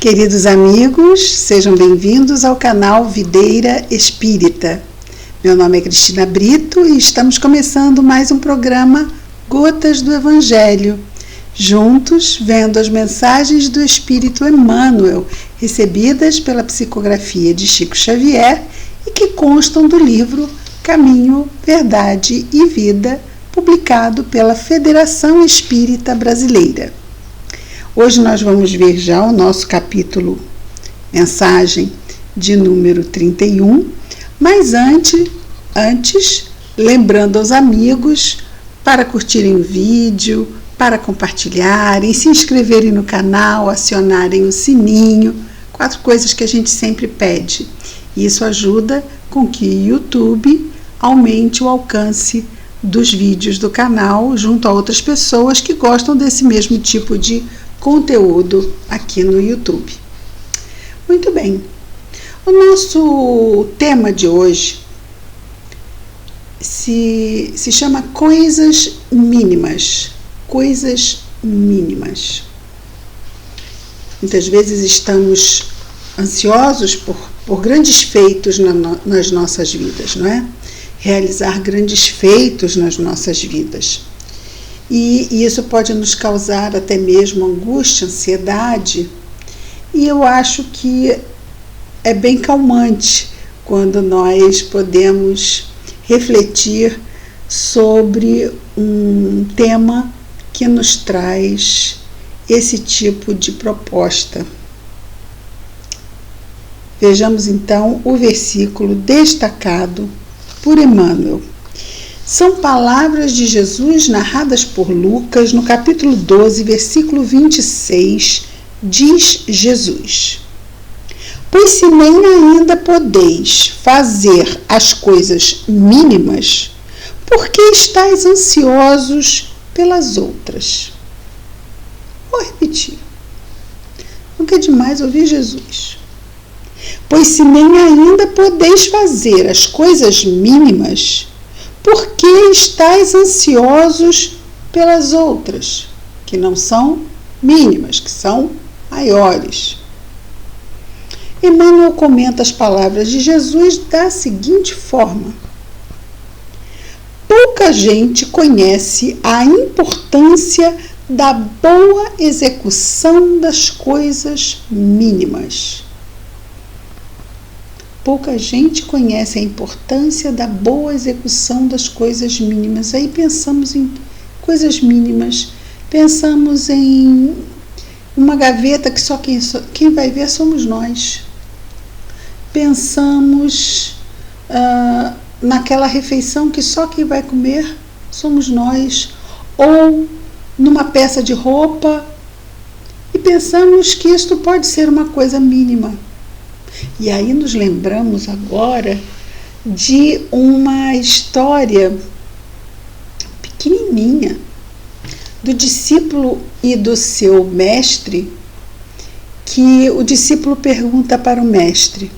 Queridos amigos, sejam bem-vindos ao canal Videira Espírita. Meu nome é Cristina Brito e estamos começando mais um programa Gotas do Evangelho, juntos vendo as mensagens do Espírito Emmanuel, recebidas pela psicografia de Chico Xavier e que constam do livro Caminho, Verdade e Vida, publicado pela Federação Espírita Brasileira. Hoje nós vamos ver já o nosso capítulo, mensagem de número 31, mas antes lembrando aos amigos para curtirem o vídeo, para compartilharem, se inscreverem no canal, acionarem o sininho, 4 coisas que a gente sempre pede. Isso ajuda com que o YouTube aumente o alcance dos vídeos do canal junto a outras pessoas que gostam desse mesmo tipo de conteúdo aqui no YouTube. Muito bem, o nosso tema de hoje se chama coisas mínimas. Coisas mínimas. Muitas vezes estamos ansiosos por grandes feitos nas nossas vidas, não é? Realizar grandes feitos nas nossas vidas. E isso pode nos causar até mesmo angústia, ansiedade. E eu acho que é bem calmante quando nós podemos refletir sobre um tema que nos traz esse tipo de proposta. Vejamos então o versículo destacado por Emmanuel. São palavras de Jesus narradas por Lucas no capítulo 12, versículo 26, diz Jesus: Pois se nem ainda podeis fazer as coisas mínimas, por que estáis ansiosos pelas outras? Vou repetir. Nunca é demais ouvir Jesus. Pois se nem ainda podeis fazer as coisas mínimas, por que estáis ansiosos pelas outras, que não são mínimas, que são maiores? Emmanuel comenta as palavras de Jesus da seguinte forma: pouca gente conhece a importância da boa execução das coisas mínimas. Pouca gente conhece a importância da boa execução das coisas mínimas. Aí pensamos em coisas mínimas, pensamos em uma gaveta que só quem vai ver somos nós. Pensamos naquela refeição que só quem vai comer somos nós, ou numa peça de roupa, e pensamos que isto pode ser uma coisa mínima. E aí nos lembramos agora de uma história pequenininha do discípulo e do seu mestre, que o discípulo pergunta para o mestre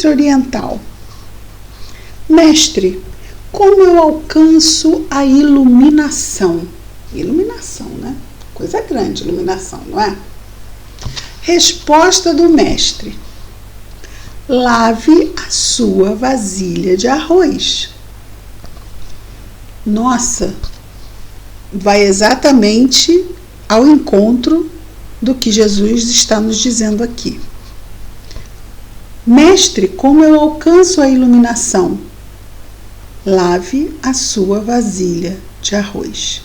oriental: Mestre, como eu alcanço a iluminação? Iluminação, né? Coisa grande, iluminação, não é? Resposta do mestre: lave a sua vasilha de arroz. Nossa, vai exatamente ao encontro do que Jesus está nos dizendo aqui. Mestre, como eu alcanço a iluminação? Lave a sua vasilha de arroz.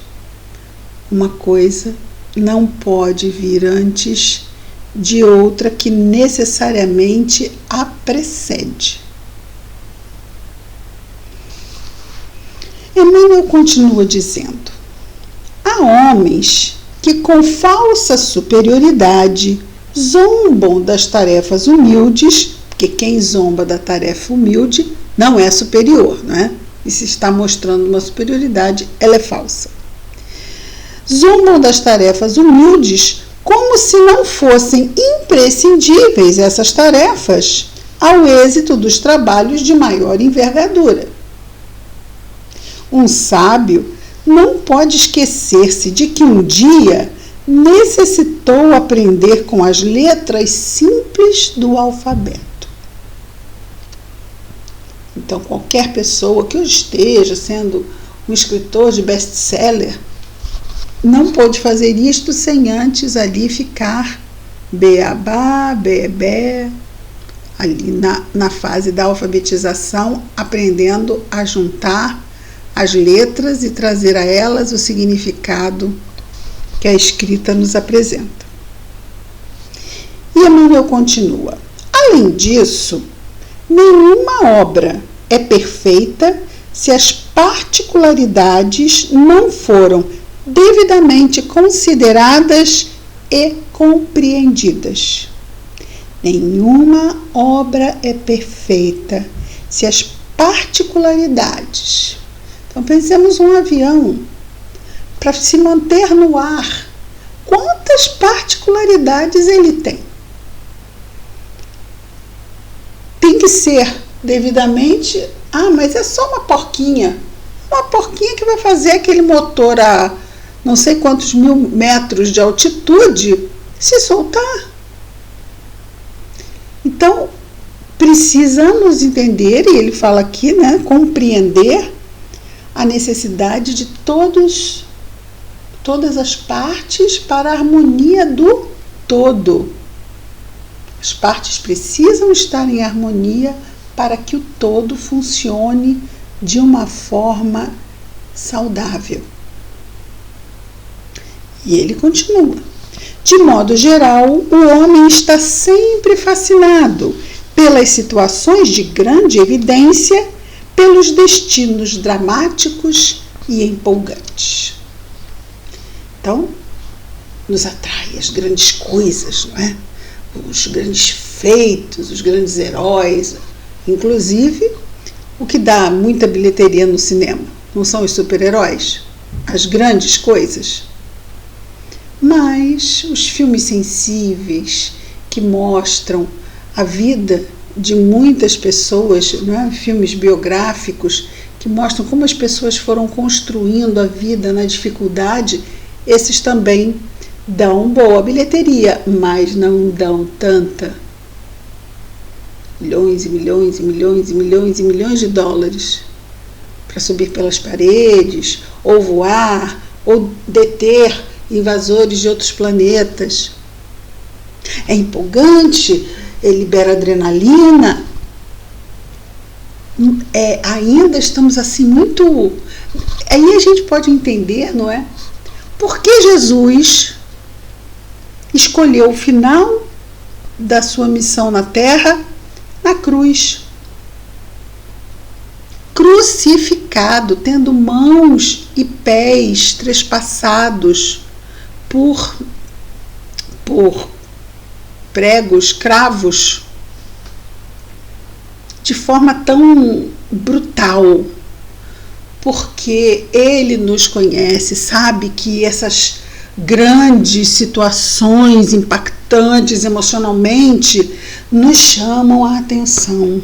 Uma coisa não pode vir antes de outra que necessariamente a precede. Emmanuel continua dizendo: há homens que com falsa superioridade zombam das tarefas humildes, porque quem zomba da tarefa humilde não é superior, não é? E se está mostrando uma superioridade, ela é falsa. Zombam das tarefas humildes como se não fossem imprescindíveis essas tarefas ao êxito dos trabalhos de maior envergadura. Um sábio não pode esquecer-se de que um dia necessitou aprender com as letras simples do alfabeto. Então, qualquer pessoa que hoje esteja sendo um escritor de best-seller não pôde fazer isto sem antes ali ficar beabá, bebé, ali na fase da alfabetização, aprendendo a juntar as letras e trazer a elas o significado que a escrita nos apresenta. E Emmanuel continua: além disso, nenhuma obra é perfeita se as particularidades não foram devidamente consideradas e compreendidas. Nenhuma obra é perfeita se as particularidades. Então, pensemos um avião. Para se manter no ar, quantas particularidades ele tem? Tem que ser devidamente. Mas é só uma porquinha. Uma porquinha que vai fazer aquele motor a não sei quantos 1000 metros de altitude se soltar. Então, precisamos entender, e ele fala aqui, compreender a necessidade de todas as partes para a harmonia do todo. As partes precisam estar em harmonia para que o todo funcione de uma forma saudável. E ele continua: de modo geral, o homem está sempre fascinado pelas situações de grande evidência, pelos destinos dramáticos e empolgantes. Então, nos atrai as grandes coisas, não é? Os grandes feitos, os grandes heróis, inclusive o que dá muita bilheteria no cinema. Não são os super-heróis? As grandes coisas. Mas os filmes sensíveis que mostram a vida de muitas pessoas, não é? Filmes biográficos que mostram como as pessoas foram construindo a vida na dificuldade, esses também dão boa bilheteria, mas não dão tanta. Milhões e milhões e milhões e milhões e milhões de dólares para subir pelas paredes, ou voar, ou deter invasores de outros planetas. É empolgante, ele libera adrenalina. Ainda estamos assim muito... Aí a gente pode entender, não é? Por que Jesus escolheu o final da sua missão na Terra na cruz? Crucificado, tendo mãos e pés trespassados por pregos, cravos, de forma tão brutal, porque ele nos conhece, sabe que essas grandes situações impactantes emocionalmente nos chamam a atenção.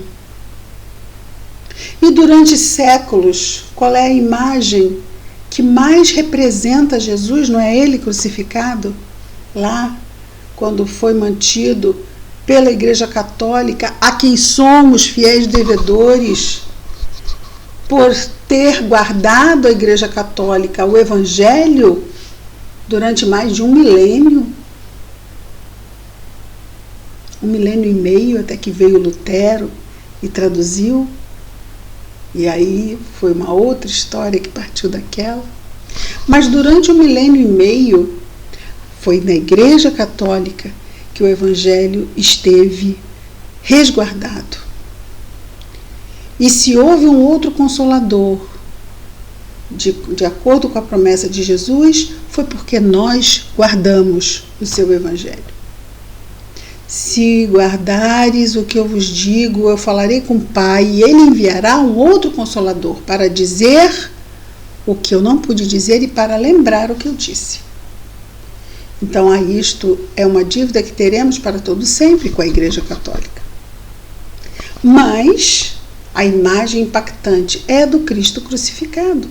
E durante séculos, qual é a imagem que mais representa Jesus? Não é ele crucificado? Lá, quando foi mantido pela Igreja Católica, a quem somos fiéis devedores, por ter guardado a Igreja Católica o Evangelho durante mais de 1 milênio, 1 milênio e meio, até que veio Lutero e traduziu. E aí foi uma outra história que partiu daquela. Mas durante 1 milênio e meio, foi na Igreja Católica que o Evangelho esteve resguardado. E se houve um outro Consolador, de acordo com a promessa de Jesus, foi porque nós guardamos o seu Evangelho. Se guardares o que eu vos digo, eu falarei com o Pai, e ele enviará um outro Consolador para dizer o que eu não pude dizer e para lembrar o que eu disse. Então, isto é uma dívida que teremos para todo sempre com a Igreja Católica. Mas a imagem impactante é do Cristo crucificado.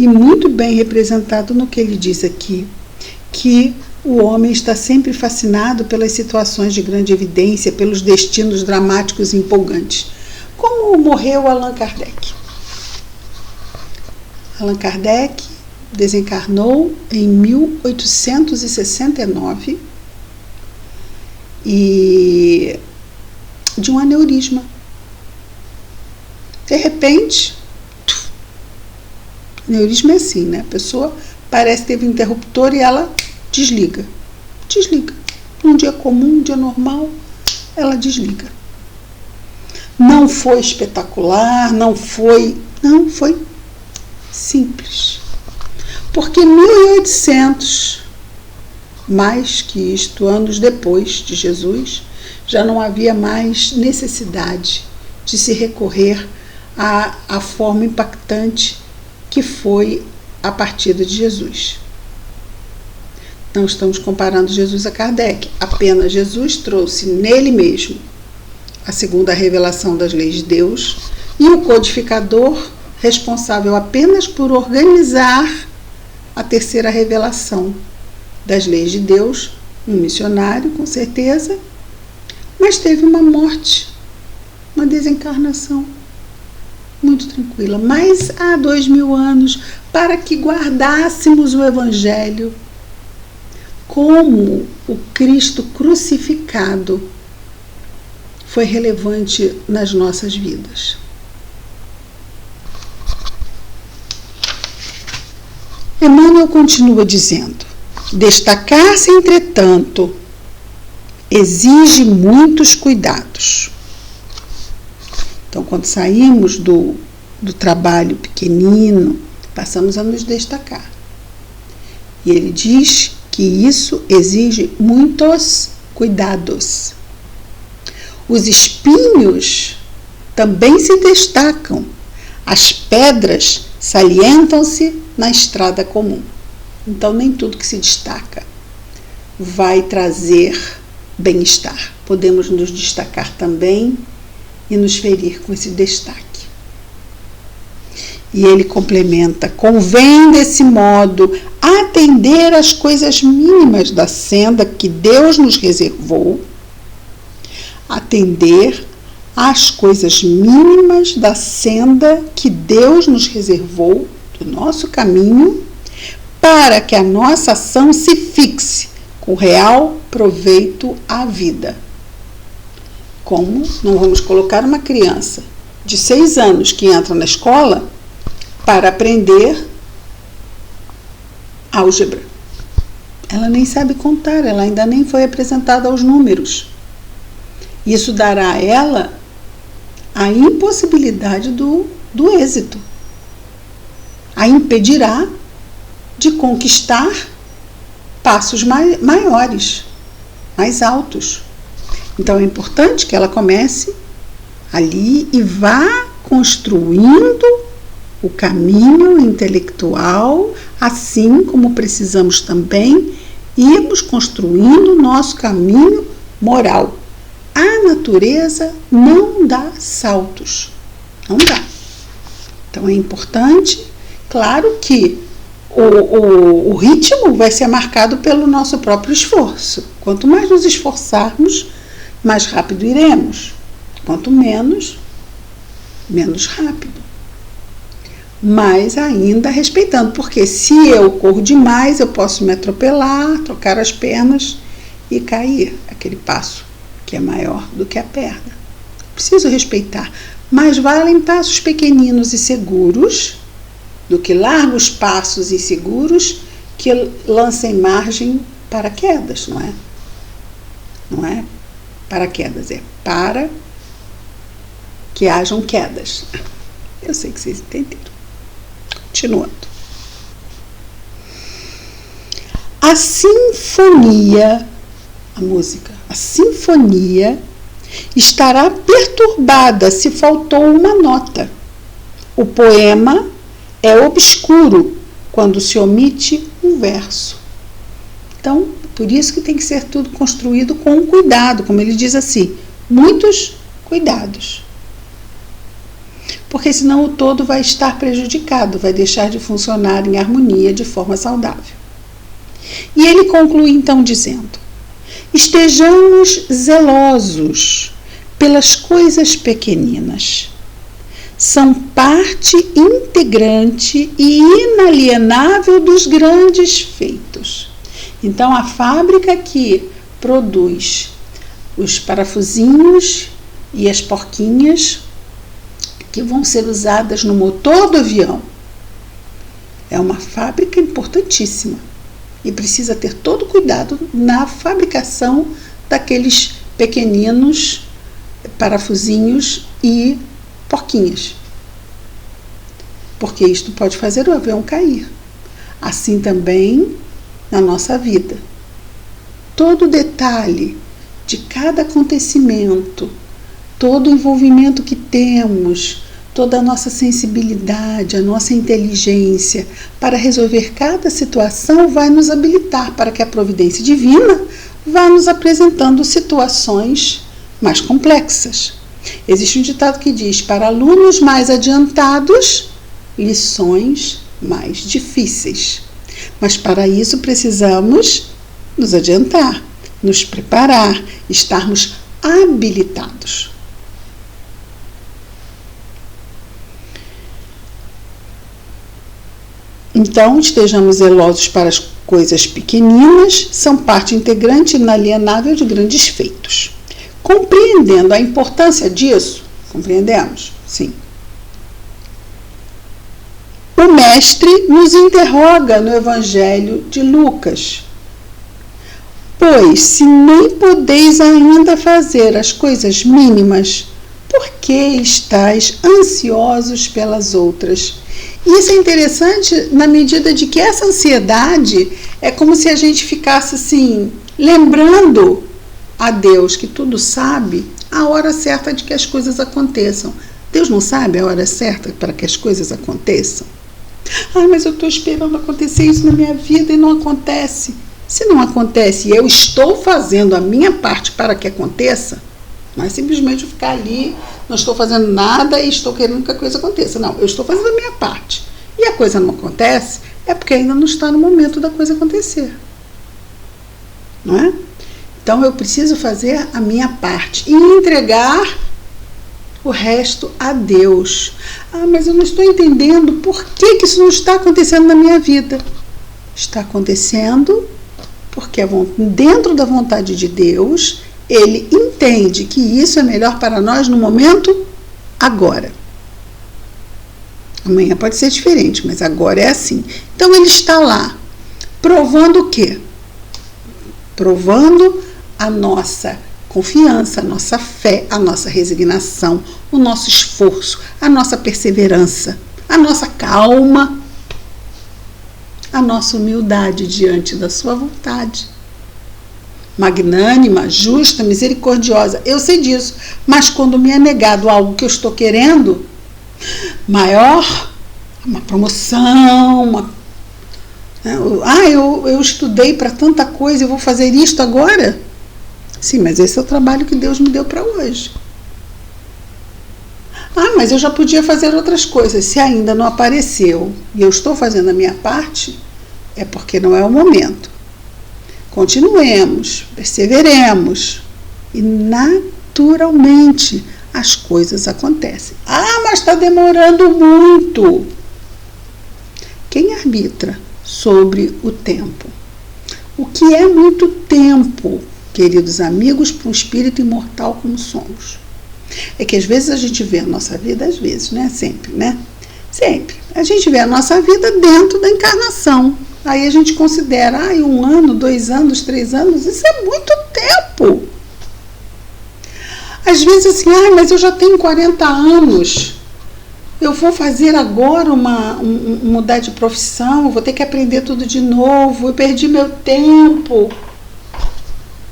e muito bem representado no que ele diz aqui, que o homem está sempre fascinado pelas situações de grande evidência, pelos destinos dramáticos e empolgantes. Como morreu Allan Kardec? Allan Kardec desencarnou em 1869 e de um aneurisma. De repente, aneurisma é assim, né? A pessoa parece que teve um interruptor e ela desliga. Num dia comum, um dia normal, ela desliga. Não foi espetacular, não foi simples. Porque 1800, mais que isto, anos depois de Jesus, já não havia mais necessidade de se recorrer à forma impactante que foi a partida de Jesus. Não estamos comparando Jesus a Kardec, apenas Jesus trouxe nele mesmo a segunda revelação das leis de Deus e o codificador responsável apenas por organizar a terceira revelação das leis de Deus, um missionário, com certeza, mas teve uma morte, uma desencarnação muito tranquila. Mas há 2000 anos, para que guardássemos o Evangelho como o Cristo crucificado foi relevante nas nossas vidas. Emmanuel continua dizendo: destacar-se, entretanto, exige muitos cuidados. Então, quando saímos do trabalho pequenino, passamos a nos destacar. E ele diz que isso exige muitos cuidados. Os espinhos também se destacam, as pedras salientam-se na estrada comum. Então, nem tudo que se destaca vai trazer bem-estar. Podemos nos destacar também e nos ferir com esse destaque. E ele complementa: convém desse modo atender às coisas mínimas da senda que Deus nos reservou, atender às coisas mínimas da senda que Deus nos reservou do nosso caminho, para que a nossa ação se fixe com real proveito à vida. Como não vamos colocar uma criança de 6 anos que entra na escola para aprender álgebra? Ela nem sabe contar, ela ainda nem foi apresentada aos números. Isso dará a ela a impossibilidade do êxito, a impedirá de conquistar passos maiores, mais altos. Então é importante que ela comece ali e vá construindo o caminho intelectual, assim como precisamos também irmos construindo o nosso caminho moral. A natureza não dá saltos, não dá. Então é importante, claro que o ritmo vai ser marcado pelo nosso próprio esforço. Quanto mais nos esforçarmos, mais rápido iremos. Quanto menos rápido. Mas ainda respeitando, porque se eu corro demais, eu posso me atropelar, trocar as pernas e cair aquele passo que é maior do que a perna. Preciso respeitar. Mas valem passos pequeninos e seguros do que largos passos inseguros que lancem margem para quedas, não é? Não é para quedas, é para que hajam quedas. Eu sei que vocês entenderam. Continuando. A sinfonia, a música, a sinfonia estará perturbada se faltou uma nota. O poema é obscuro quando se omite um verso. Então, por isso que tem que ser tudo construído com cuidado, como ele diz assim, muitos cuidados. porque senão o todo vai estar prejudicado, vai deixar de funcionar em harmonia de forma saudável. E ele conclui então dizendo: estejamos zelosos pelas coisas pequeninas. São parte integrante e inalienável dos grandes feitos. Então, a fábrica que produz os parafusinhos e as porquinhas que vão ser usadas no motor do avião é uma fábrica importantíssima e precisa ter todo cuidado na fabricação daqueles pequeninos parafusinhos e porquinhas, porque isto pode fazer o avião cair. Assim também na nossa vida. Todo detalhe de cada acontecimento, todo o envolvimento que temos, toda a nossa sensibilidade, a nossa inteligência para resolver cada situação vai nos habilitar para que a providência divina vá nos apresentando situações mais complexas. Existe um ditado que diz: para alunos mais adiantados, lições mais difíceis. Mas para isso precisamos nos adiantar, nos preparar, estarmos habilitados. Então, estejamos zelosos para as coisas pequeninas, são parte integrante e inalienável de grandes feitos. Compreendendo a importância disso, compreendemos? Sim. O mestre nos interroga no Evangelho de Lucas: pois, se nem podeis ainda fazer as coisas mínimas, por que estáis ansiosos pelas outras? Isso é interessante na medida de que essa ansiedade é como se a gente ficasse assim, lembrando a Deus, que tudo sabe, a hora certa de que as coisas aconteçam. Deus não sabe a hora certa para que as coisas aconteçam? Ah, mas eu estou esperando acontecer isso na minha vida e não acontece. Se não acontece e eu estou fazendo a minha parte para que aconteça, não é simplesmente ficar ali, não estou fazendo nada e estou querendo que a coisa aconteça. Não, eu estou fazendo a minha parte. E a coisa não acontece, é porque ainda não está no momento da coisa acontecer. Não é? Então eu preciso fazer a minha parte e entregar o resto a Deus. Ah, mas eu não estou entendendo por que isso não está acontecendo na minha vida. Está acontecendo porque dentro da vontade de Deus, Ele entende que isso é melhor para nós no momento agora. Amanhã pode ser diferente, mas agora é assim. Então Ele está lá, provando o quê? Provando a nossa confiança, a nossa fé, a nossa resignação, o nosso esforço, a nossa perseverança, a nossa calma, a nossa humildade diante da sua vontade. Magnânima, justa, misericordiosa, eu sei disso, mas quando me é negado algo que eu estou querendo, maior, uma promoção, eu estudei para tanta coisa, eu vou fazer isto agora? Sim, mas esse é o trabalho que Deus me deu para hoje. Ah, mas eu já podia fazer outras coisas. Se ainda não apareceu e eu estou fazendo a minha parte, é porque não é o momento. Continuemos, perseveremos e naturalmente as coisas acontecem. Ah, mas está demorando muito. Quem arbitra sobre o tempo? O que é muito tempo, queridos amigos, para um espírito imortal como somos? É que às vezes a gente vê a nossa vida, às vezes, né? Sempre, né? Sempre. A gente vê a nossa vida dentro da encarnação. Aí a gente considera, 1 ano, 2 anos, 3 anos, isso é muito tempo. Às vezes assim, mas eu já tenho 40 anos, eu vou fazer agora mudar de profissão, eu vou ter que aprender tudo de novo, eu perdi meu tempo.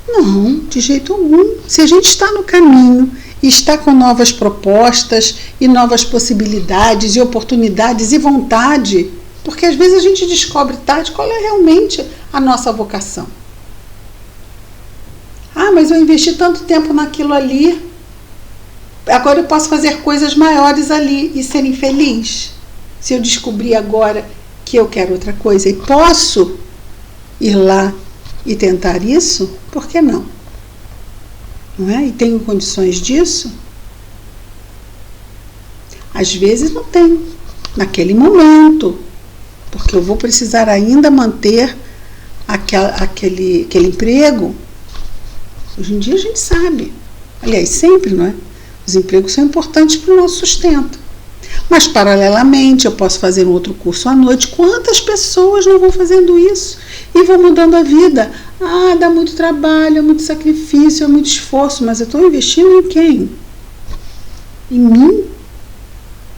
Não, de jeito algum. Se a gente está no caminho e está com novas propostas e novas possibilidades e oportunidades e vontade, porque às vezes a gente descobre tarde qual é realmente a nossa vocação. Ah, mas eu investi tanto tempo naquilo ali. Agora eu posso fazer coisas maiores ali e ser infeliz. Se eu descobrir agora que eu quero outra coisa e posso ir lá e tentar isso, por que não? Não é? E tenho condições disso? Às vezes não tenho, naquele momento, porque eu vou precisar ainda manter aquele emprego. Hoje em dia a gente sabe, aliás, sempre, não é? Os empregos são importantes para o nosso sustento. Mas, paralelamente, eu posso fazer um outro curso à noite. Quantas pessoas não vão fazendo isso e vão mudando a vida? Ah, dá muito trabalho, é muito sacrifício, é muito esforço, mas eu estou investindo em quem? Em mim?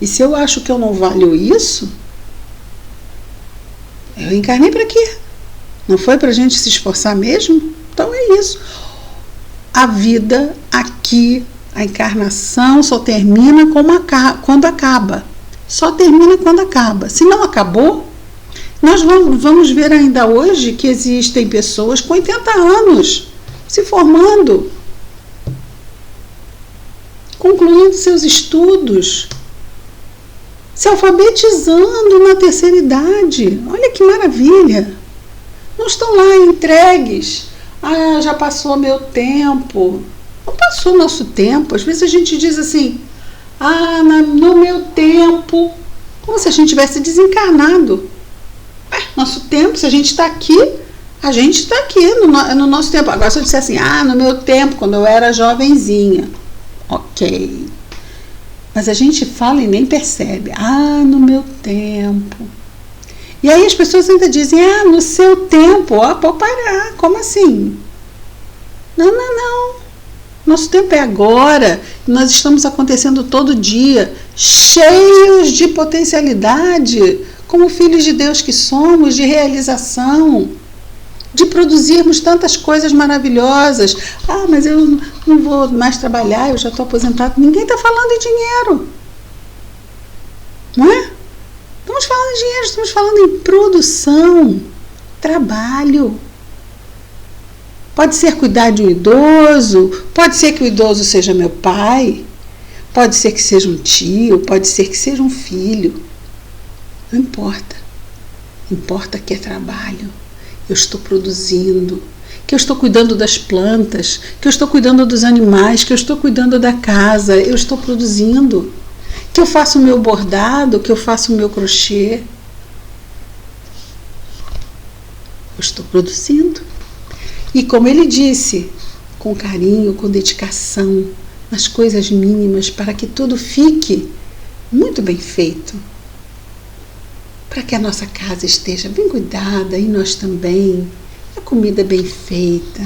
E se eu acho que eu não valho isso, eu encarnei para quê? Não foi para a gente se esforçar mesmo? Então é isso. A vida aqui, a encarnação só termina quando acaba. Só termina quando acaba. Se não acabou, nós vamos ver ainda hoje que existem pessoas com 80 anos se formando, concluindo seus estudos, se alfabetizando na terceira idade. Olha que maravilha! Não estão lá entregues. Ah, já passou meu tempo. Não passou nosso tempo. Às vezes a gente diz assim, no meu tempo, como se a gente tivesse desencarnado. Nosso tempo, se a gente está aqui, a gente está aqui no nosso tempo. Agora se eu disser assim, no meu tempo, quando eu era jovenzinha. Ok. Mas a gente fala e nem percebe. No meu tempo. E aí as pessoas ainda dizem, no seu tempo. Pode parar, como assim? Não. Nosso tempo é agora. Nós estamos acontecendo todo dia, cheios de potencialidade, como filhos de Deus que somos, de realização, de produzirmos tantas coisas maravilhosas. Mas eu não vou mais trabalhar, eu já estou aposentado. Ninguém está falando em dinheiro. Não é? Estamos falando em dinheiro, estamos falando em produção, trabalho. Pode ser cuidar de um idoso, pode ser que o idoso seja meu pai, pode ser que seja um tio, pode ser que seja um filho. Não importa. Importa que é trabalho. Eu estou produzindo, que eu estou cuidando das plantas, que eu estou cuidando dos animais, que eu estou cuidando da casa, eu estou produzindo. Que eu faço o meu bordado, que eu faço o meu crochê. Eu estou produzindo. E como ele disse, com carinho, com dedicação, nas coisas mínimas, para que tudo fique muito bem feito. Para que a nossa casa esteja bem cuidada e nós também. A comida bem feita,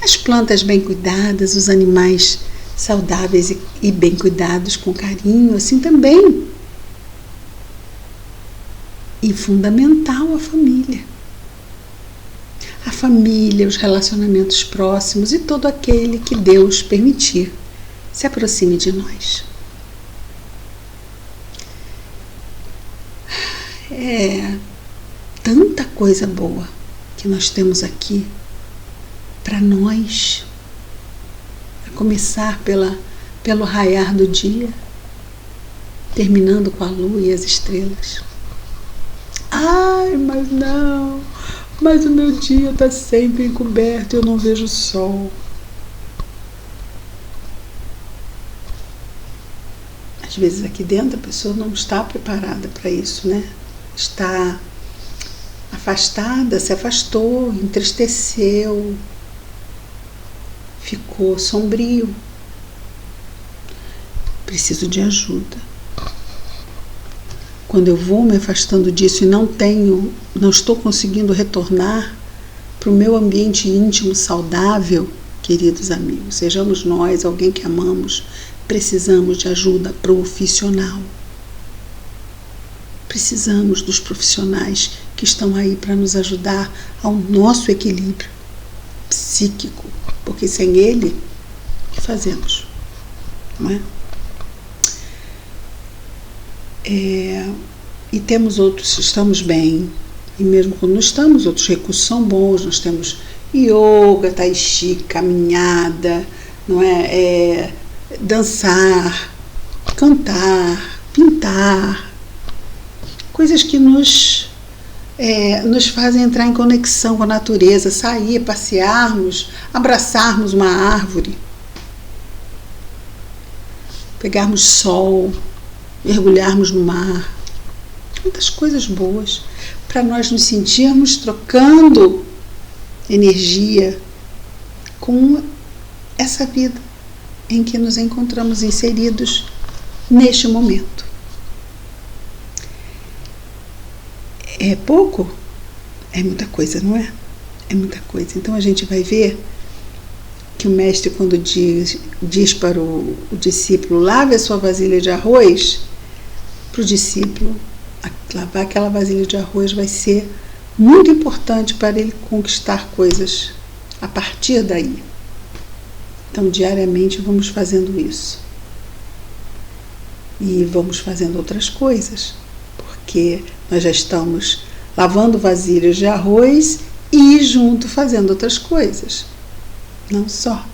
as plantas bem cuidadas, os animais saudáveis e bem cuidados, com carinho, assim também. E fundamental a família. A família, os relacionamentos próximos e todo aquele que Deus permitir se aproxime de nós. É tanta coisa boa que nós temos aqui para nós. A começar pelo raiar do dia, terminando com a lua e as estrelas. Mas o meu dia está sempre encoberto e eu não vejo o sol. Às vezes aqui dentro a pessoa não está preparada para isso, né? Está afastada, se afastou, entristeceu, ficou sombrio. Preciso de ajuda. Quando eu vou me afastando disso e não estou conseguindo retornar para o meu ambiente íntimo saudável, queridos amigos, sejamos nós, alguém que amamos, precisamos de ajuda profissional. Precisamos dos profissionais que estão aí para nos ajudar ao nosso equilíbrio psíquico, porque sem ele, o que fazemos? Não é? E temos outros, estamos bem, e mesmo quando não estamos, outros recursos são bons. Nós temos yoga, tai chi, caminhada, não é? dançar, cantar, pintar, coisas que nos fazem entrar em conexão com a natureza, sair, passearmos, abraçarmos uma árvore, pegarmos sol, mergulharmos no mar. Muitas coisas boas para nós nos sentirmos trocando energia com essa vida em que nos encontramos inseridos neste momento. É pouco? É muita coisa, não é? É muita coisa. Então a gente vai ver que o mestre, quando diz para o discípulo, lave a sua vasilha de arroz, para o discípulo, lavar aquela vasilha de arroz vai ser muito importante para ele conquistar coisas a partir daí. Então, diariamente vamos fazendo isso. E vamos fazendo outras coisas, porque nós já estamos lavando vasilhas de arroz e junto fazendo outras coisas. Não só.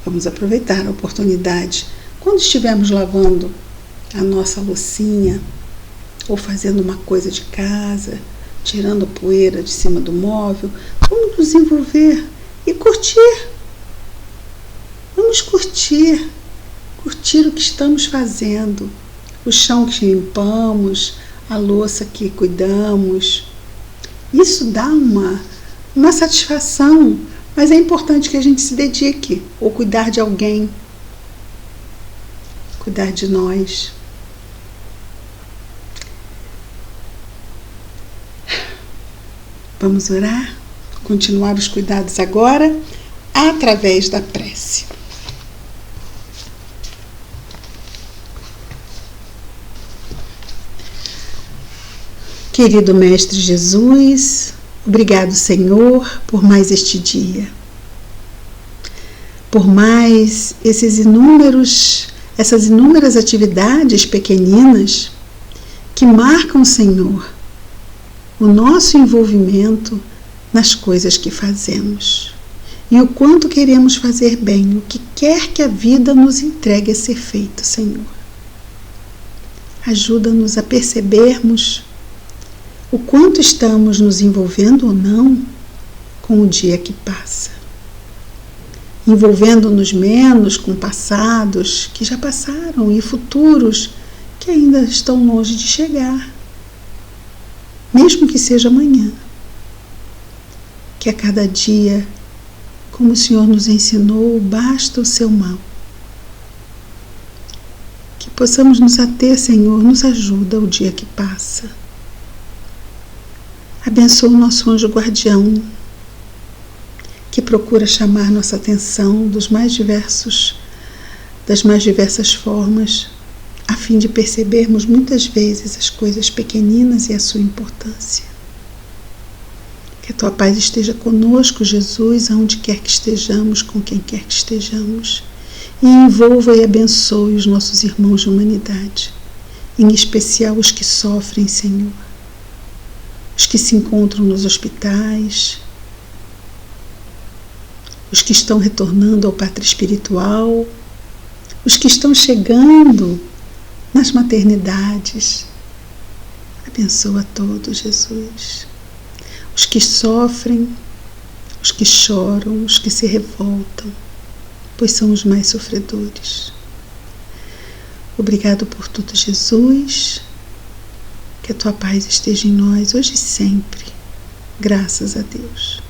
Vamos aproveitar a oportunidade. Quando estivermos lavando a nossa loucinha, ou fazendo uma coisa de casa, tirando a poeira de cima do móvel, vamos nos envolver e curtir. Vamos curtir o que estamos fazendo, o chão que limpamos, a louça que cuidamos. Isso dá uma satisfação, mas é importante que a gente se dedique, ou cuidar de alguém, cuidar de nós. Vamos orar, continuar os cuidados agora, através da prece. Querido Mestre Jesus, obrigado, Senhor, por mais este dia, por mais essas inúmeras atividades pequeninas que marcam, Senhor, o nosso envolvimento nas coisas que fazemos e o quanto queremos fazer bem, o que quer que a vida nos entregue a ser feito, Senhor. Ajuda-nos a percebermos o quanto estamos nos envolvendo ou não com o dia que passa, envolvendo-nos menos com passados que já passaram e futuros que ainda estão longe de chegar, mesmo que seja amanhã. Que a cada dia, como o Senhor nos ensinou, basta o seu mal. Que possamos nos ater, Senhor, nos ajuda o dia que passa. Abençoa o nosso anjo guardião, que procura chamar nossa atenção das mais diversas formas, a fim de percebermos muitas vezes as coisas pequeninas e a sua importância. Que a tua paz esteja conosco, Jesus, aonde quer que estejamos, com quem quer que estejamos, e envolva e abençoe os nossos irmãos de humanidade, em especial os que sofrem, Senhor, os que se encontram nos hospitais, os que estão retornando ao pátria espiritual, os que estão chegando nas maternidades. Abençoa todos, Jesus. Os que sofrem, os que choram, os que se revoltam, pois são os mais sofredores. Obrigado por tudo, Jesus. Que a tua paz esteja em nós hoje e sempre. Graças a Deus.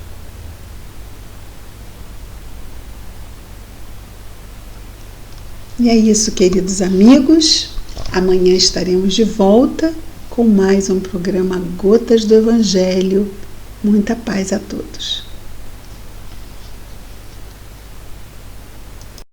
E é isso, queridos amigos. Amanhã estaremos de volta com mais um programa Gotas do Evangelho. Muita paz a todos.